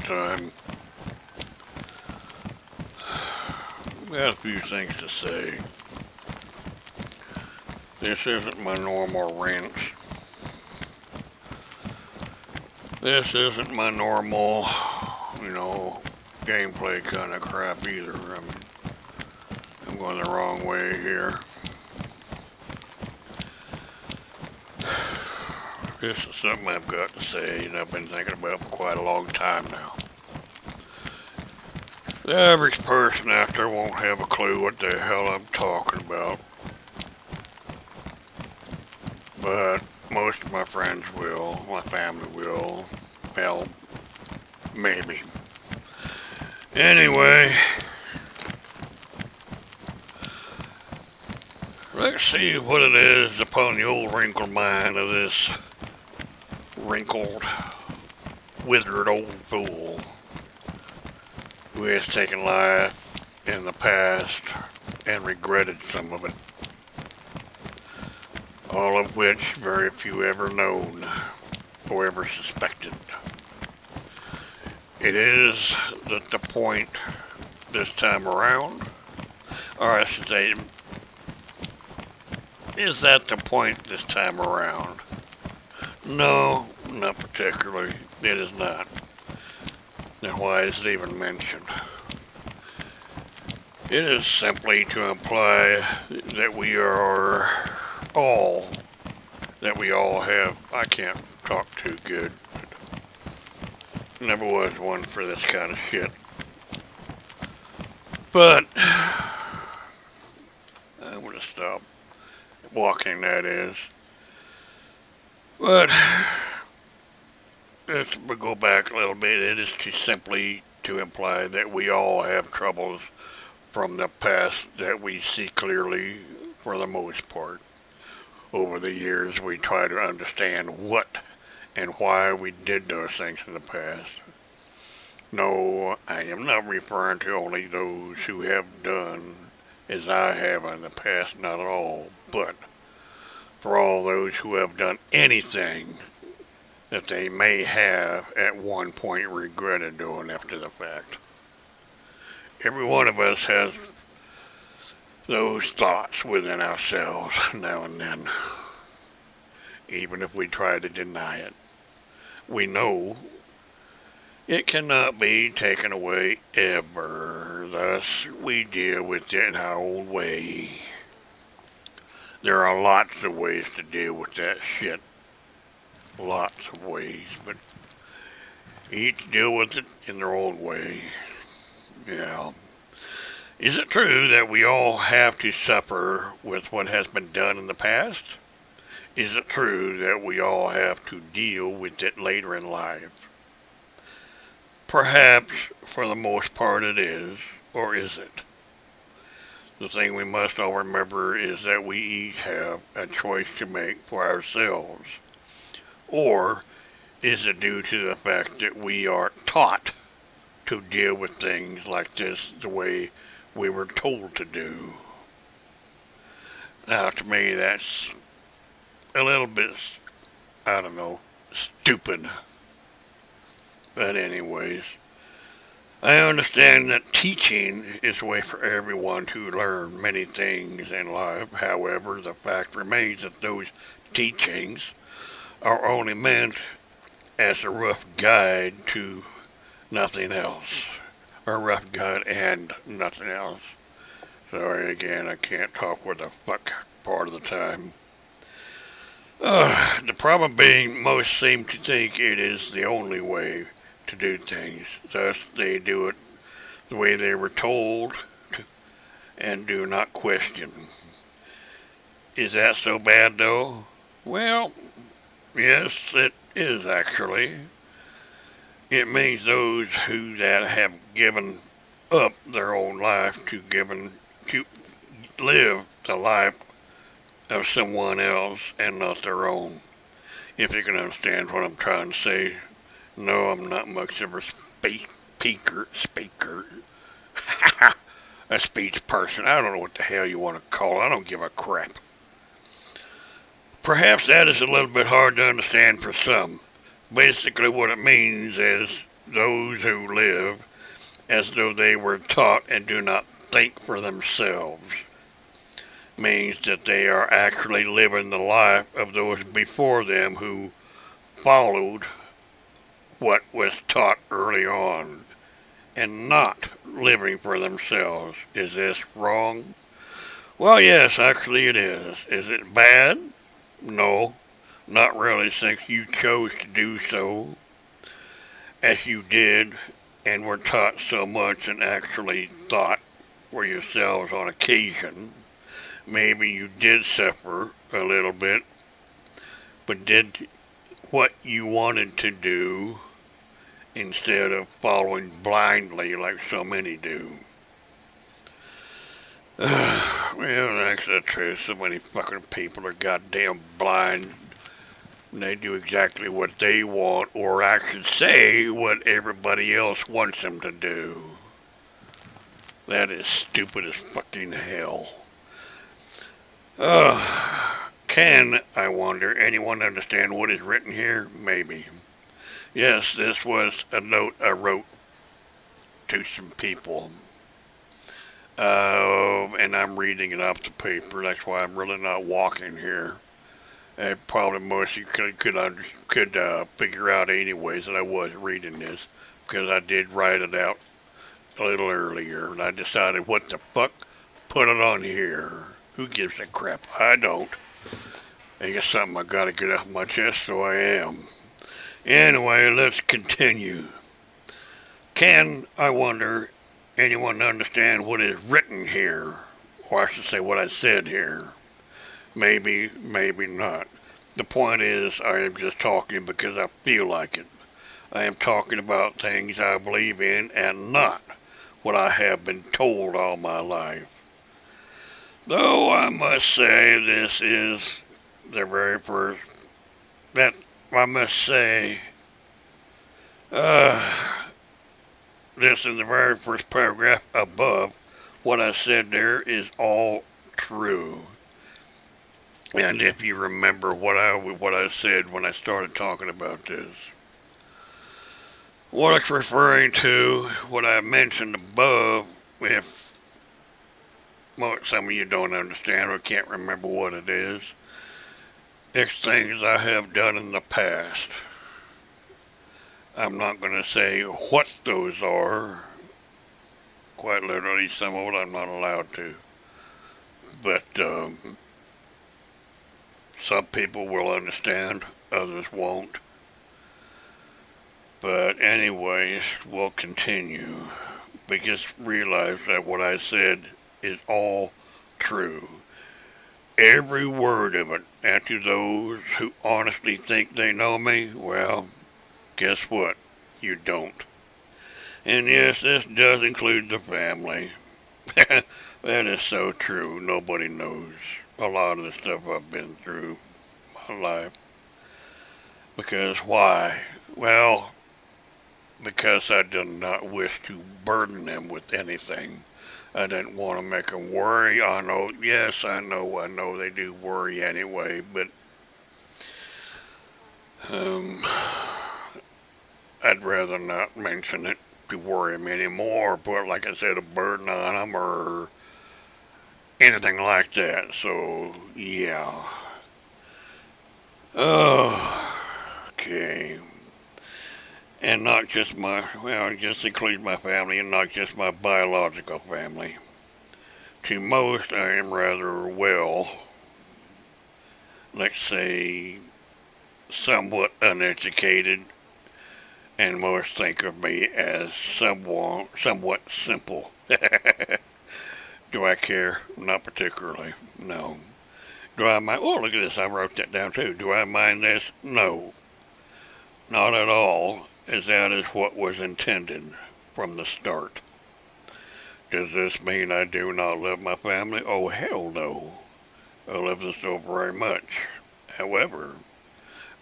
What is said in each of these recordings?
time. I got a few things to say. This isn't my normal rant. This isn't my normal, you know, gameplay kind of crap either. I'm going the wrong way here. This is something I've got to say and I've been thinking about for quite a long time now. The average person out there won't have a clue what the hell I'm talking about. But most of my friends will, my family will, well, maybe. Anyway, let's see what it is upon the old wrinkled mind of this wrinkled, withered old fool who has taken life in the past and regretted some of it. All of which very few ever known or ever suspected. It is the point this time around, or I should say, is that the point this time around? No, not particularly. It is not. Then why is it even mentioned? It is simply to imply that we are all, that we all have, I can't talk too good, never was one for this kind of shit. But, I'm going to stop walking, that is. But, let's go back a little bit. It is to simply to imply that we all have troubles from the past that we see clearly for the most part. Over the years, we try to understand what and why we did those things in the past. No, I am not referring to only those who have done as I have in the past, not at all, but for all those who have done anything that they may have at one point regretted doing after the fact. Every one of us has those thoughts within ourselves now and then, even if we try to deny it. We know it cannot be taken away ever, thus we deal with it in our own way. There are lots of ways to deal with that shit. Lots of ways, but each deal with it in their own way. Yeah. Is it true that we all have to suffer with what has been done in the past? Is it true that we all have to deal with it later in life? Perhaps, for the most part, it is, or is it? The thing we must all remember is that we each have a choice to make for ourselves. Or is it due to the fact that we are taught to deal with things like this the way we were told to do? Now, to me, that's a little bit, I don't know, stupid. But anyways, I understand that teaching is a way for everyone to learn many things in life. However, the fact remains that those teachings are only meant as a rough guide to nothing else. A rough guide and nothing else. Sorry again, I can't talk with the fuck part of the time. The problem being, most seem to think it is the only way to do things. Thus, they do it the way they were told to, and do not question. Is that so bad, though? Well, yes, it is actually. It means those who that have given up their own life to live the life of someone else and not their own. If you can understand what I'm trying to say. No, I'm not much of a speaker, a speech person. I don't know what the hell you want to call it. I don't give a crap. Perhaps that is a little bit hard to understand for some. Basically what it means is those who live as though they were taught and do not think for themselves means that they are actually living the life of those before them who followed what was taught early on and not living for themselves. Is this wrong? Well, yes, actually it is. Is it bad? No, not really, since you chose to do so as you did and were taught so much and actually thought for yourselves on occasion. Maybe you did suffer a little bit, but did what you wanted to do instead of following blindly like so many do. Well, that's the truth. So many fucking people are goddamn blind. And they do exactly what they want, or I should say, what everybody else wants them to do. That is stupid as fucking hell. Can, I wonder, anyone understand what is written here? Maybe. Yes, this was a note I wrote to some people. And I'm reading it off the paper. That's why I'm really not walking here. And probably most of you could figure out anyways that I was reading this because I did write it out a little earlier, and I decided what the fuck, put it on here. Who gives a crap? I don't. I guess something I gotta get off my chest, so I am. Anyway, let's continue. Can, I wonder, anyone understand what is written here? Or I should say what I said here. Maybe, maybe not. The point is, I am just talking because I feel like it. I am talking about things I believe in and not what I have been told all my life. Though I must say this is the very first, that I must say, this in the very first paragraph above, what I said there is all true. And if you remember what I said when I started talking about this, what it's referring to, what I mentioned above, if some of you don't understand or can't remember what it is, it's things I have done in the past. I'm not going to say what those are. Quite literally, some of it I'm not allowed to. But some people will understand, others won't. But anyways, we'll continue. Because realize that what I said is all true. Every word of it. And to those who honestly think they know me, well, guess what? You don't. And yes, this does include the family. That is so true. Nobody knows a lot of the stuff I've been through my life. Because why? Well, because I did not wish to burden them with anything. I didn't want to make them worry. I know, yes, I know they do worry anyway, but I'd rather not mention it to worry them anymore, put, like I said, a burden on them or anything like that. So, yeah. Oh, okay. And not just it just includes my family and not just my biological family. To most, I am rather well, let's say, somewhat uneducated, and most think of me as somewhat simple. Do I care? Not particularly. No. Do I mind? Oh, look at this. I wrote that down too. Do I mind this? No. Not at all, as that is what was intended from the start. Does this mean I do not love my family? Oh, hell no. I love them so very much. However,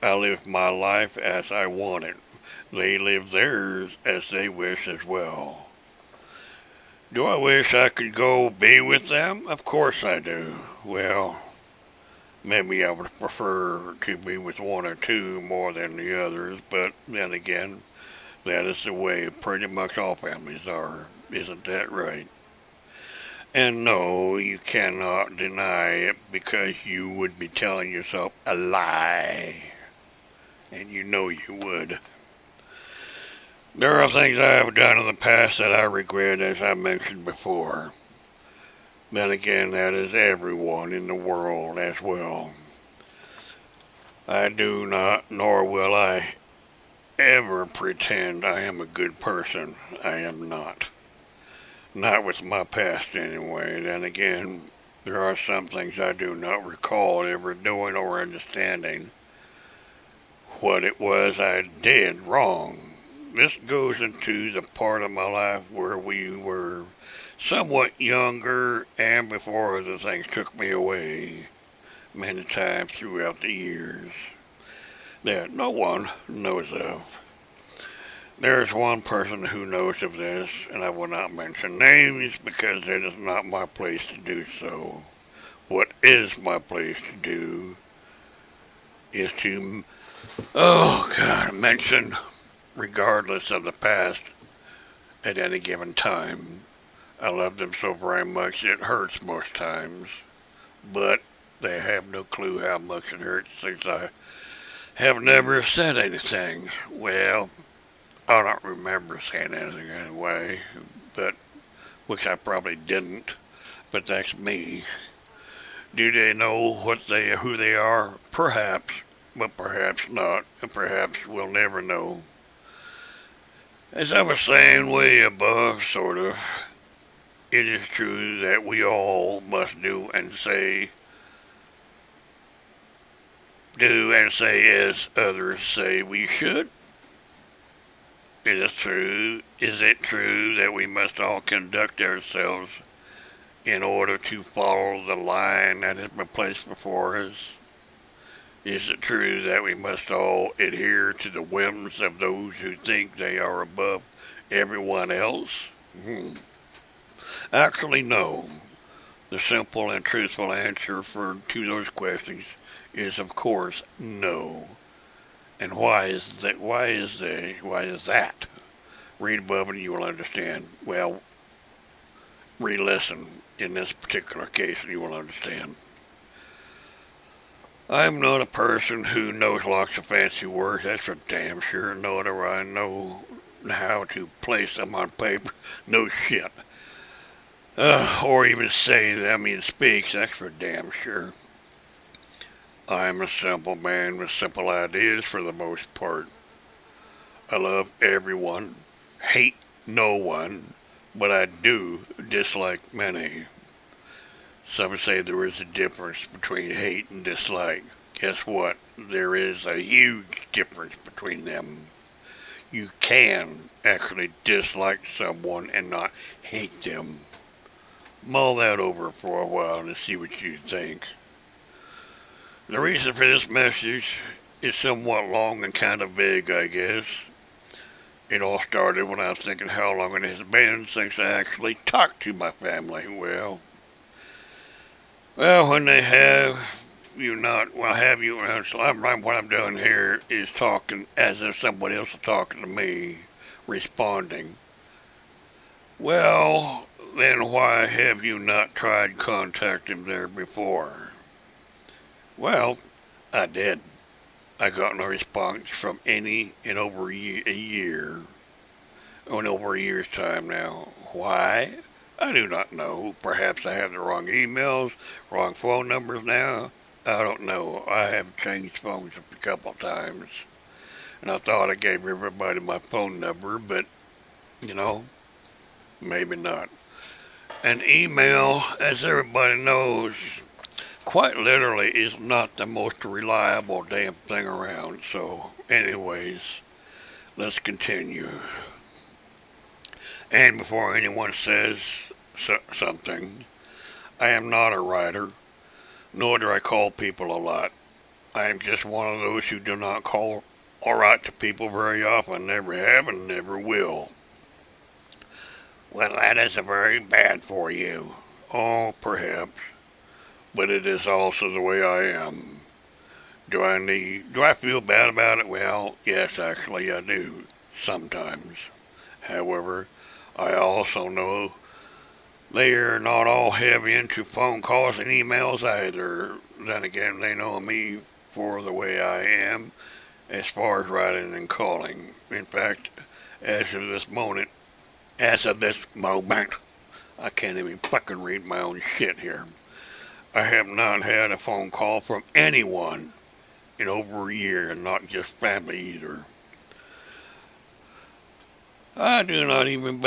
I live my life as I want it. They live theirs as they wish as well. Do I wish I could go be with them? Of course I do. Well, maybe I would prefer to be with one or two more than the others, but then again, That is the way pretty much all families are. Isn't that right? And no, you cannot deny it because you would be telling yourself a lie. And you know you would. There are things I have done in the past that I regret, as I mentioned before. Then again, that is everyone in the world as well. I do not, nor will I ever pretend I am a good person. I am not. Not with my past anyway. Then again, there are some things I do not recall ever doing or understanding what it was I did wrong. This goes into the part of my life where we were somewhat younger and before other things took me away many times throughout the years that no one knows of. There's one person who knows of this, and I will not mention names because it is not my place to do so. What is my place to do is to, oh God, mention, regardless of the past, at any given time. I love them so very much it hurts most times, but they have no clue how much it hurts since I have never said anything. Well, I don't remember saying anything anyway, but which I probably didn't. But that's me. Do they know who they are? Perhaps, but perhaps not, and perhaps we'll never know. As I was saying way above, sort of, it is true that we all must do and say as others say we should. It is true. Is it true that we must all conduct ourselves in order to follow the line that has been placed before us? Is it true that we must all adhere to the whims of those who think they are above everyone else? Actually, no. The simple and truthful answer to those questions is, of course, no. And why is that? Why is that? Read above and you will understand. Well, re-listen in this particular case and you will understand. I'm not a person who knows lots of fancy words, that's for damn sure, nor do I know how to place them on paper. No shit. Or even say them in speech, that's for damn sure. I'm a simple man with simple ideas for the most part. I love everyone, hate no one, but I do dislike many. Some say there is a difference between hate and dislike. Guess what? There is a huge difference between them. You can actually dislike someone and not hate them. Mull that over for a while and see what you think. The reason for this message is somewhat long and kind of vague, I guess. It all started when I was thinking how long it has been since I actually talked to my family. Well, when they have you not, well, have you, so what I'm doing here is talking as if somebody else is talking to me, responding. Well, then why have you not tried contacting there before? Well, I did. I got no response from any in over a year, or in over a year's time now. Why? I do not know. Perhaps I have the wrong emails, wrong phone numbers now. I don't know. I have changed phones a couple of times. And I thought I gave everybody my phone number, but, you know, maybe not. An email, as everybody knows, quite literally is not the most reliable damn thing around. So, anyways, let's continue. And before anyone says something, I am not a writer, nor do I call people a lot. I am just one of those who do not call or write to people very often, never have and never will. Well, that is very bad for you. Oh, perhaps. But it is also the way I am. Do I feel bad about it? Well, yes, actually I do. sometimes. However, I also know they are not all heavy into phone calls and emails either. Then again, they know me for the way I am as far as writing and calling. In fact, as of this moment, as of this moment, I can't even fucking read my own shit here. I have not had a phone call from anyone in over a year, and not just family either. I do not even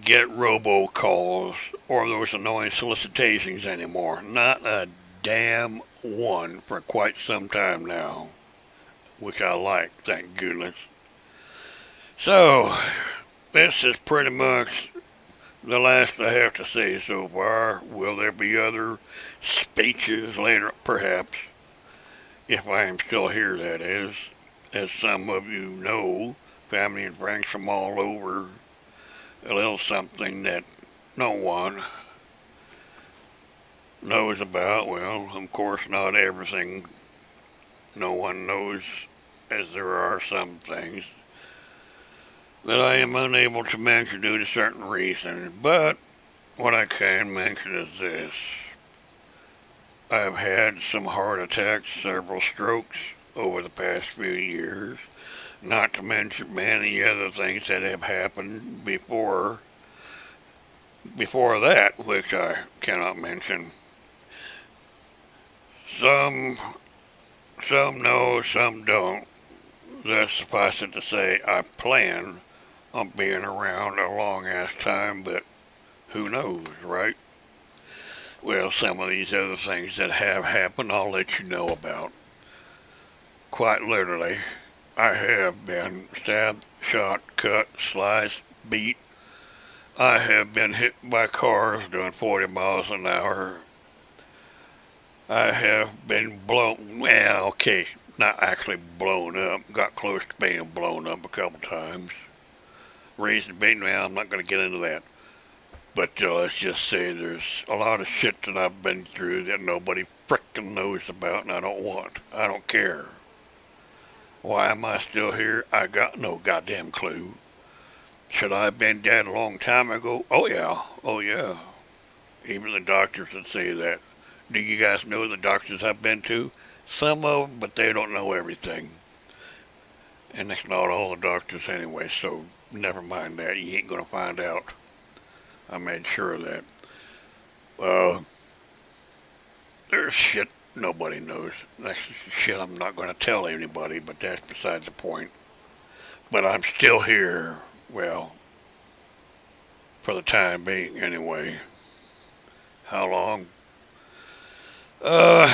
get robocalls or those annoying solicitations anymore. Not a damn one for quite some time now, which I like, thank goodness. So, this is pretty much the last I have to say so far. Will there be other speeches later? Perhaps, if I am still here, that is. As some of you know, family and friends from all over, a little something that no one knows about. Well, of course, not everything no one knows, as there are some things that I am unable to mention due to certain reasons. But what I can mention is this. I've had some heart attacks, several strokes over the past few years, not to mention many other things that have happened before that, which I cannot mention. Some some know, some don't. Thus suffice it to say, I plan on being around a long ass time, but who knows, right? Well, some of these other things that have happened, I'll let you know about. Quite literally, I have been stabbed, shot, cut, sliced, beat. I have been hit by cars doing 40 miles an hour. I have been blown, well, okay, not actually blown up. Got close to being blown up a couple times. Reason being, well, I'm not going to get into that. But let's just say there's a lot of shit that I've been through that nobody frickin' knows about, and I don't want. I don't care. Why am I still here? I got no goddamn clue. Should I have been dead a long time ago? Oh yeah, oh yeah. Even the doctors would say that. Do you guys know the doctors I've been to? Some of them, but they don't know everything. And that's not all the doctors anyway, so never mind that. You ain't gonna find out. I made sure of that. Uh, there's shit nobody knows. That's shit I'm not gonna tell anybody, but that's beside the point. But I'm still here. Well, for the time being, anyway. How long? Uh,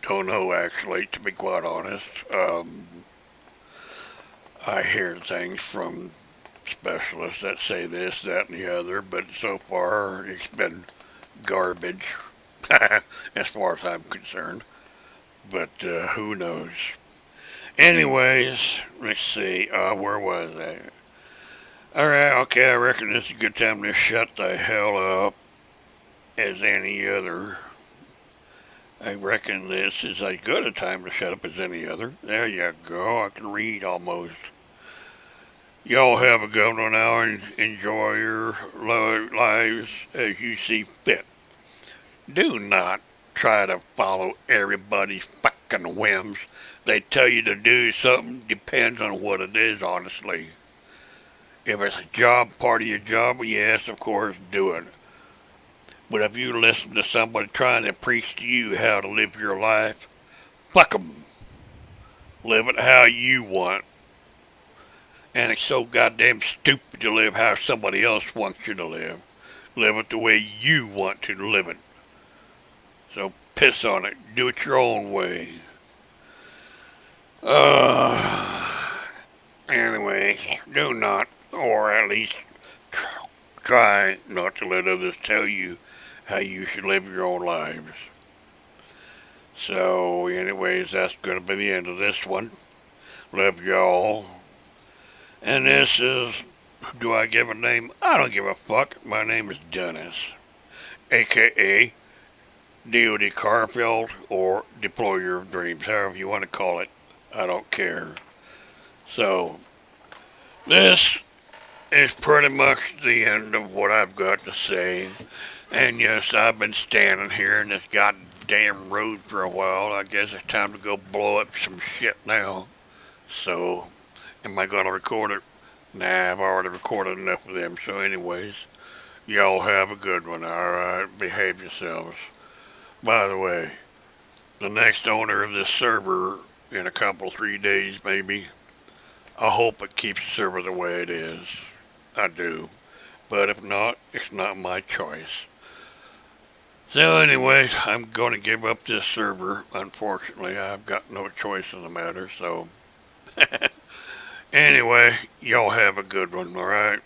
don't know actually, to be quite honest. I hear things from specialists that say this, that, and the other, but so far it's been garbage, as far as I'm concerned. But who knows? Anyways, let's see. Where was I? All right, okay. I reckon this is a good time to shut the hell up, as any other. I reckon this is as good a time to shut up as any other. There you go. I can read almost. Y'all have a good one now and enjoy your lives as you see fit. Do not try to follow everybody's fucking whims. They tell you to do something, depends on what it is, honestly. If it's a job, part of your job, yes, of course, do it. But if you listen to somebody trying to preach to you how to live your life, fuck 'em. Live it how you want. And it's so goddamn stupid to live how somebody else wants you to live. Live it the way you want to live it. So piss on it. Do it your own way. Anyway, do not, or at least try not to let others tell you how you should live your own lives. So, anyways, that's going to be the end of this one. Love y'all. And this is, do I give a name? I don't give a fuck. My name is Dennis, aka DOD Carfield, or Deployer of Dreams, however you want to call it. I don't care. So, this is pretty much the end of what I've got to say. And yes, I've been standing here in this goddamn road for a while. I guess it's time to go blow up some shit now. So, am I gonna record it? Nah, I've already recorded enough of them. So, anyways, y'all have a good one. Alright, behave yourselves. By the way, the next owner of this server in a couple, 3 days maybe, I hope it keeps the server the way it is. I do. But if not, it's not my choice. So, anyways, I'm going to give up this server. Unfortunately, I've got no choice in the matter. So, anyway, y'all have a good one, alright?